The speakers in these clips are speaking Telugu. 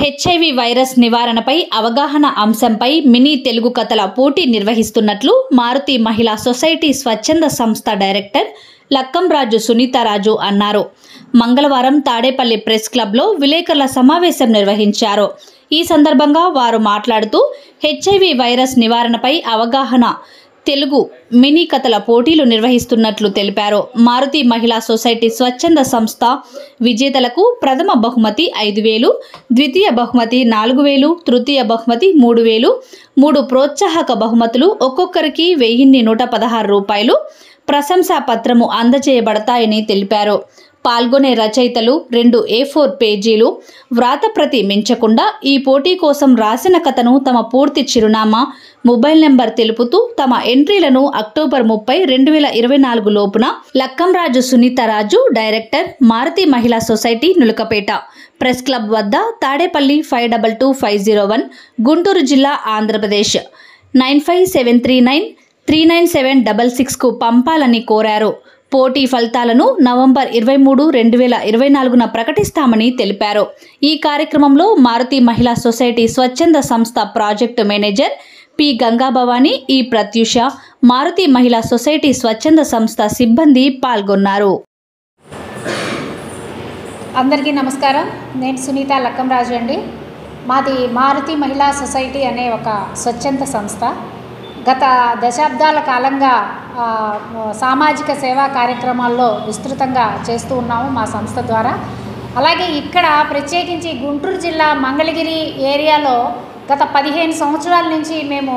హెచ్ఐవి వైరస్ నివారణపై అవగాహన అంశంపై మినీ తెలుగు కథల పోటీ నిర్వహిస్తున్నట్లు మారుతి మహిళా సొసైటీ స్వచ్ఛంద సంస్థ డైరెక్టర్ లక్కంరాజు సునీతారాజు అన్నారు. మంగళవారం తాడేపల్లి ప్రెస్ క్లబ్లో విలేకరుల సమావేశం నిర్వహించారు. ఈ సందర్భంగా వారు మాట్లాడుతూ హెచ్ఐవి వైరస్ నివారణపై అవగాహన తెలుగు మినీ కథల పోటీలు నిర్వహిస్తున్నట్లు తెలిపారు. మారుతి మహిళా సొసైటీ స్వచ్ఛంద సంస్థ విజేతలకు ప్రథమ బహుమతి 5,000, ద్వితీయ బహుమతి 4,000, తృతీయ బహుమతి 3,000, 3 ప్రోత్సాహక బహుమతులు ఒక్కొక్కరికి 1,116 రూపాయలు ప్రశంసా పత్రము అందజేయబడతాయని తెలిపారు. పాల్గొనే రచయితలు 2 A4 పేజీలు వ్రాతప్రతి మించకుండా ఈ పోటీ కోసం రాసిన కథను తమ పూర్తి చిరునామా, మొబైల్ నెంబర్ తెలుపుతూ తమ ఎంట్రీలను అక్టోబర్ 30, 2024 లోపున లక్కంరాజు సునీతారాజు, డైరెక్టర్, మారుతి మహిళా సొసైటీ, నులకపేట, ప్రెస్ క్లబ్ వద్ద, తాడేపల్లి 522501, గుంటూరు జిల్లా, ఆంధ్రప్రదేశ్ 9573939766కు పంపాలని కోరారు. పోటీ ఫలితాలను నవంబర్ 23, 2024న ప్రకటిస్తామని తెలిపారు. ఈ కార్యక్రమంలో మారుతి మహిళా సొసైటీ స్వచ్ఛంద సంస్థ ప్రాజెక్టు మేనేజర్ పి గంగాభవాని, ఈ ప్రత్యూష, మారుతి మహిళా సొసైటీ స్వచ్ఛంద సంస్థ సిబ్బంది పాల్గొన్నారు. అందరికీ నమస్కారం. నేను సునీత లక్కంరాజు అండి. మాది మారుతి మహిళా సొసైటీ అనే ఒక స్వచ్ఛంద సంస్థ. గత దశాబ్దాల కాలంగా సామాజిక సేవా కార్యక్రమాల్లో విస్తృతంగా చేస్తూ ఉన్నాము మా సంస్థ ద్వారా. అలాగే ఇక్కడ ప్రత్యేకించి గుంటూరు జిల్లా మంగళగిరి ఏరియాలో గత 15 సంవత్సరాల నుంచి మేము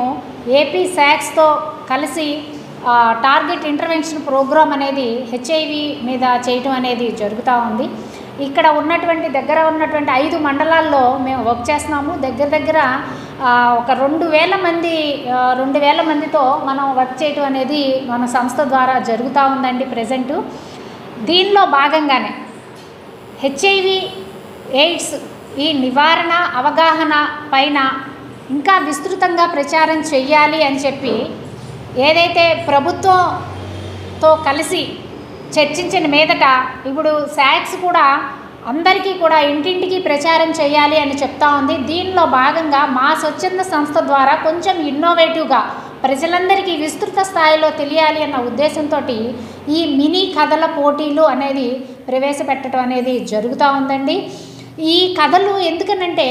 ఏపీ శాక్స్తో కలిసి టార్గెట్ ఇంటర్వెన్షన్ ప్రోగ్రామ్ అనేది హెచ్ఐవి మీద చేయటం అనేది జరుగుతూ ఉంది. ఇక్కడ దగ్గర ఉన్నటువంటి 5 మండలాల్లో మేము వర్క్ చేస్తున్నాము. దగ్గర ఒక 2,000 మందితో మనం వర్క్ చేయటం అనేది మన సంస్థ ద్వారా జరుగుతూ ఉందండి ప్రజెంటు. దీనిలో భాగంగానే హెచ్ఐవి ఎయిడ్స్ ఈ నివారణ అవగాహన పైన ఇంకా విస్తృతంగా ప్రచారం చెయ్యాలి అని చెప్పి ఏదైతే ప్రభుత్వంతో కలిసి చర్చించిన మీదట ఇప్పుడు శాక్స్ కూడా అందరికీ కూడా ఇంటింటికి ప్రచారం చేయాలి అని చెప్తా ఉంది. దీనిలో భాగంగా మా స్వచ్ఛంద సంస్థ ద్వారా కొంచెం ఇన్నోవేటివ్గా ప్రజలందరికీ విస్తృత స్థాయిలో తెలియాలి అన్న ఉద్దేశంతో ఈ మినీ కథల పోటీలు అనేది ప్రవేశపెట్టడం అనేది జరుగుతూ ఉందండి. ఈ కథలు ఎందుకనంటే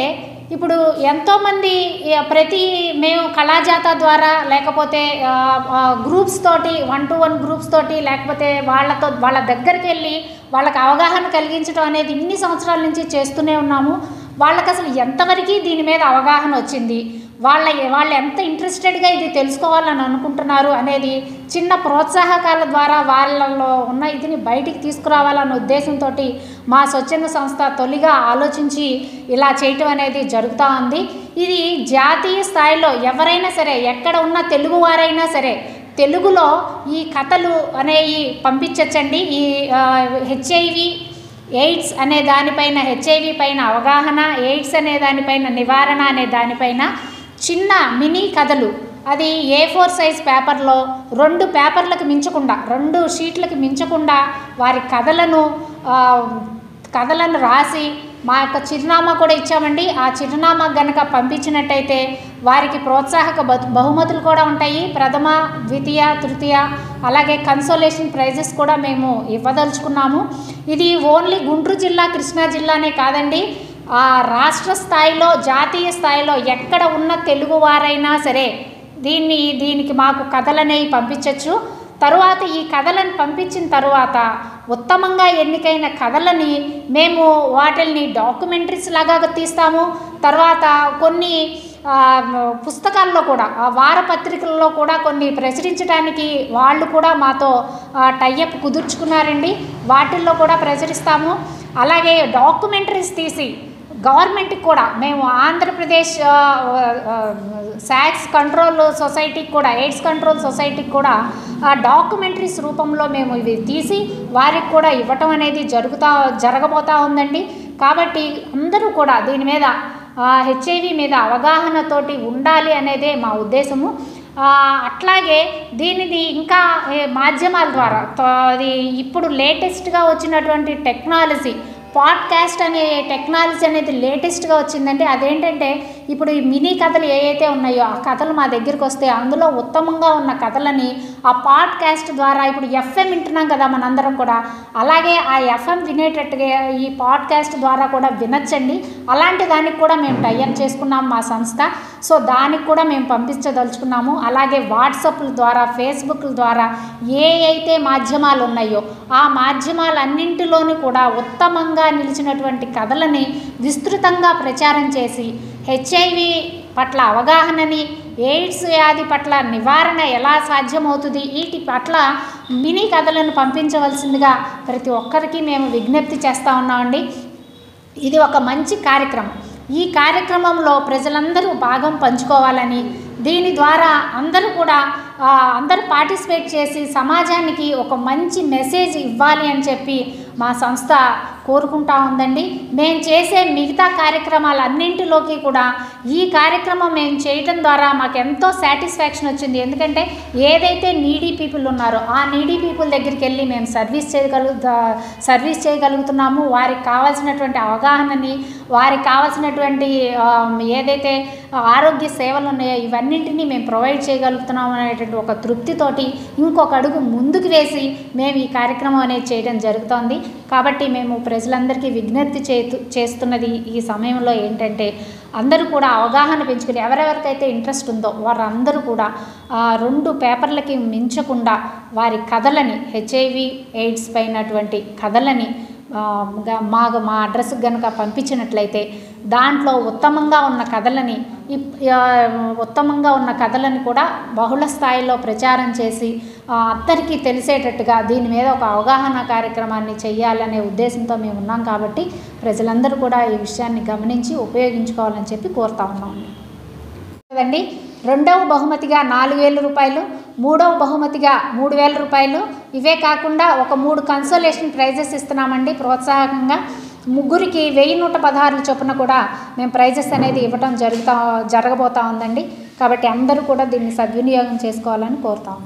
ఇప్పుడు ఎంతోమంది మేము కళాజాత ద్వారా లేకపోతే గ్రూప్స్ తోటి 1-to-1 గ్రూప్స్ తోటి లేకపోతే వాళ్ళ దగ్గరికి వెళ్ళి వాళ్ళకి అవగాహన కలిగించడం అనేది ఇన్ని సంవత్సరాల నుంచి చేస్తూనే ఉన్నాము. వాళ్ళకి అసలు ఎంతవరకు దీని మీద అవగాహన వచ్చింది, వాళ్ళు ఎంత ఇంట్రెస్టెడ్గా ఇది తెలుసుకోవాలని అనుకుంటున్నారు అనేది చిన్న ప్రోత్సాహకాల ద్వారా వాళ్ళలో ఉన్న ఇదిని బయటికి తీసుకురావాలన్న ఉద్దేశంతో మా స్వచ్ఛంద సంస్థ తొలిగా ఆలోచించి ఇలా చేయటం అనేది జరుగుతూ ఉంది. ఇది జాతీయ స్థాయిలో ఎవరైనా సరే, ఎక్కడ ఉన్న తెలుగువారైనా సరే తెలుగులో ఈ కథలు అనేవి పంపించచ్చండి. ఈ హెచ్ఐవి ఎయిడ్స్ అనే దానిపైన, హెచ్ఐవి పైన అవగాహన, ఎయిడ్స్ అనే దానిపైన నివారణ అనే దానిపైన చిన్న మినీ కథలు, అది A4 సైజ్ పేపర్లో 2 పేపర్లకు మించకుండా, 2 షీట్లకు మించకుండా వారి కథలను రాసి మా యొక్క చిరునామా కూడా ఇచ్చామండి. ఆ చిరునామా గనక పంపించినట్టయితే వారికి ప్రోత్సాహక బహుమతులు కూడా ఉంటాయి. ప్రథమ, ద్వితీయ, తృతీయ, అలాగే కన్సోలేషన్ ప్రైజెస్ కూడా మేము ఇవ్వదలుచుకున్నాము. ఇది ఓన్లీ గుంటూరు జిల్లా, కృష్ణా జిల్లానే కాదండి, రాష్ట్ర స్థాయిలో, జాతీయ స్థాయిలో ఎక్కడ ఉన్న తెలుగు వారైనా సరే దీనికి మాకు కథలనేవి పంపించవచ్చు. తరువాత ఈ కథలను పంపించిన తరువాత ఉత్తమంగా ఎన్నికైన కథలని మేము వాటిని డాక్యుమెంటరీస్ లాగా తీస్తాము. తర్వాత కొన్ని పుస్తకాల్లో కూడా, వారపత్రికల్లో కూడా కొన్ని ప్రచురించడానికి వాళ్ళు కూడా మాతో టైఅప్ కుదుర్చుకున్నారండి. వాటిల్లో కూడా ప్రచురిస్తాము. అలాగే డాక్యుమెంటరీస్ తీసి గవర్నమెంట్కి కూడా మేము ఆంధ్రప్రదేశ్ శాక్స్ కంట్రోల్ సొసైటీకి కూడా, ఎయిడ్స్ కంట్రోల్ సొసైటీకి కూడా డాక్యుమెంటరీస్ రూపంలో మేము ఇవి తీసి వారికి కూడా ఇవ్వటం అనేది జరగబోతూ ఉందండి. కాబట్టి అందరూ కూడా దీని మీద హెచ్ఐవి మీద అవగాహనతోటి ఉండాలి అనేదే మా ఉద్దేశము. అట్లాగే దీనిని ఇంకా మాధ్యమాల ద్వారా, అది ఇప్పుడు లేటెస్ట్గా వచ్చినటువంటి టెక్నాలజీ పాడ్కాస్ట్ అనే టెక్నాలజీ అనేది లేటెస్ట్గా వచ్చిందంటే అదేంటంటే ఇప్పుడు ఈ మినీ కథలు ఏవైతే ఉన్నాయో ఆ కథలు మా దగ్గరికి వస్తే అందులో ఉత్తమంగా ఉన్న కథలని ఆ పాడ్కాస్ట్ ద్వారా ఇప్పుడు ఎఫ్ఎం వింటున్నాం కదా మనందరం కూడా, అలాగే ఆ ఎఫ్ఎం వినేటట్టుగా ఈ పాడ్కాస్ట్ ద్వారా కూడా వినొచ్చండి. అలాంటి దానికి కూడా మేము టైఅప్ చేసుకున్నాము మా సంస్థ. సో దానికి కూడా మేము పంపించదలుచుకున్నాము. అలాగే వాట్సాప్ల ద్వారా, ఫేస్బుక్ల ద్వారా ఏ అయితే మాధ్యమాలు ఉన్నాయో ఆ మాధ్యమాలన్నింటిలోనూ కూడా ఉత్తమంగా నిలిచినటువంటి కథలని విస్తృతంగా ప్రచారం చేసి హెచ్ఐవి పట్ల అవగాహనని, ఎయిడ్స్ వ్యాధి పట్ల నివారణ ఎలా సాధ్యమవుతుంది వీటి పట్ల మినీ కథలను పంపించవలసిందిగా ప్రతి ఒక్కరికి మేము విజ్ఞప్తి చేస్తూ ఉన్నామండి. ఇది ఒక మంచి కార్యక్రమం. ఈ కార్యక్రమంలో ప్రజలందరూ భాగం పంచుకోవాలని, దీని ద్వారా అందరూ పార్టిసిపేట్ చేసి సమాజానికి ఒక మంచి మెసేజ్ ఇవ్వాలి అని చెప్పి మా సంస్థ కోరుకుంటా ఉందండి. మేము చేసే మిగతా కార్యక్రమాలన్నింటిలోకి కూడా ఈ కార్యక్రమం మేము చేయడం ద్వారా మాకు ఎంతో సాటిస్ఫాక్షన్ వచ్చింది. ఎందుకంటే ఏదైతే నీడీ పీపుల్ ఉన్నారో ఆ నీడీ పీపుల్ దగ్గరికి వెళ్ళి మేము సర్వీస్ చేయగలుగుతున్నాము. వారికి కావాల్సినటువంటి అవగాహనని, వారికి కావాల్సినటువంటి ఏదైతే ఆరోగ్య సేవలు ఉన్నాయో ఇవన్నింటినీ మేము ప్రొవైడ్ చేయగలుగుతున్నాము అనేటువంటి ఒక తృప్తితోటి ఇంకొక అడుగు ముందుకు వేసి మేము ఈ కార్యక్రమం అనేది చేయడం జరుగుతోంది. కాబట్టి మేము ప్రజలందరికీ విజ్ఞప్తి చేస్తున్నది ఈ సమయంలో ఏంటంటే అందరూ కూడా అవగాహన పెంచుకుని ఎవరెవరికైతే ఇంట్రెస్ట్ ఉందో వారందరూ కూడా 2 పేపర్లకి మించకుండా వారి కథలని, హెచ్ఐవి ఎయిడ్స్ పైనటువంటి కథలని మా అడ్రస్కి కనుక పంపించినట్లయితే దాంట్లో ఉత్తమంగా ఉన్న కథలని కూడా బహుళ స్థాయిలో ప్రచారం చేసి అందరికీ తెలిసేటట్టుగా దీని మీద ఒక అవగాహన కార్యక్రమాన్ని చేయాలనే ఉద్దేశంతో మేము ఉన్నాం. కాబట్టి ప్రజలందరూ కూడా ఈ విషయాన్ని గమనించి ఉపయోగించుకోవాలని చెప్పి కోరుతా ఉన్నాం కదండి. 2వ బహుమతిగా 4,000 రూపాయలు, 3వ బహుమతిగా 3,000 రూపాయలు. ఇవే కాకుండా ఒక 3 కన్సోలేషన్ ప్రైజెస్ ఇస్తున్నామండి ప్రోత్సాహకంగా. ముగ్గురికి 1,116 చొప్పున కూడా మేము ప్రైజెస్ అనేది ఇవ్వటం జరగబోతా ఉందండి. కాబట్టి అందరూ కూడా దీన్ని సద్వినియోగం చేసుకోవాలని కోరుతాము.